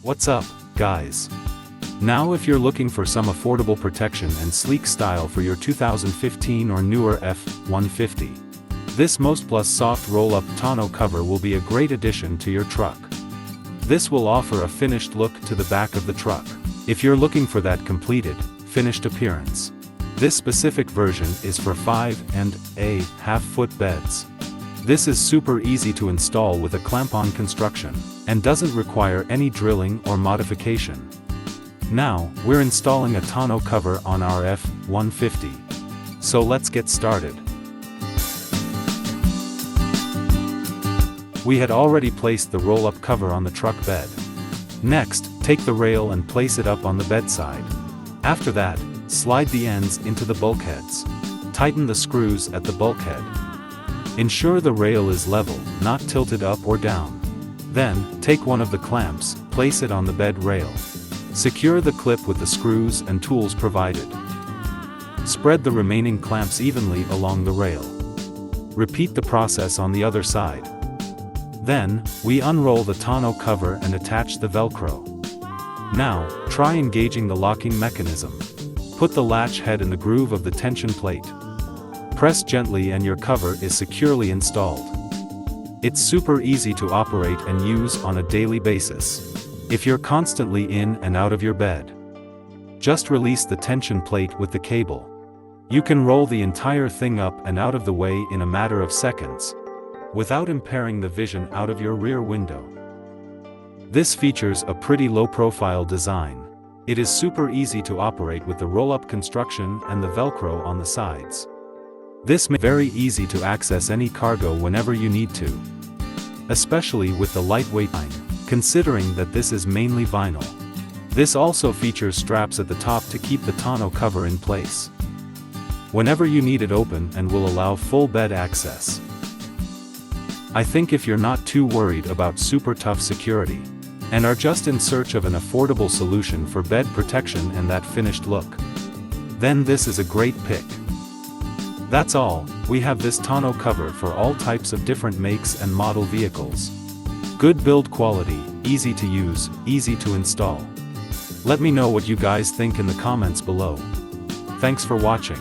What's up, guys? Now if you're looking for some affordable protection and sleek style for your 2015 or newer F-150, this MOSTPLUS soft roll-up tonneau cover will be a great addition to your truck. This will offer a finished look to the back of the truck, if you're looking for that completed, finished appearance. This specific version is for 5 and a half-foot beds. This is super easy to install with a clamp-on construction, and doesn't require any drilling or modification. Now, we're installing a tonneau cover on our F-150. So let's get started. We had already placed the roll-up cover on the truck bed. Next, take the rail and place it up on the bedside. After that, slide the ends into the bulkheads. Tighten the screws at the bulkhead. Ensure the rail is level, not tilted up or down. Then, take one of the clamps, place it on the bed rail. Secure the clip with the screws and tools provided. Spread the remaining clamps evenly along the rail. Repeat the process on the other side. Then, we unroll the tonneau cover and attach the Velcro. Now, try engaging the locking mechanism. Put the latch head in the groove of the tension plate. Press gently and your cover is securely installed. It's super easy to operate and use on a daily basis. If you're constantly in and out of your bed, just release the tension plate with the cable. You can roll the entire thing up and out of the way in a matter of seconds, without impairing the vision out of your rear window. This features a pretty low-profile design. It is super easy to operate with the roll-up construction and the Velcro on the sides. This makes it very easy to access any cargo whenever you need to, especially with the lightweight line, considering that this is mainly vinyl. This also features straps at the top to keep the tonneau cover in place whenever you need it open, and will allow full bed access. I think if you're not too worried about super tough security, and are just in search of an affordable solution for bed protection and that finished look, then this is a great pick. That's all. We have this tonneau cover for all types of different makes and model vehicles. Good build quality, easy to use, easy to install. Let me know what you guys think in the comments below. Thanks for watching.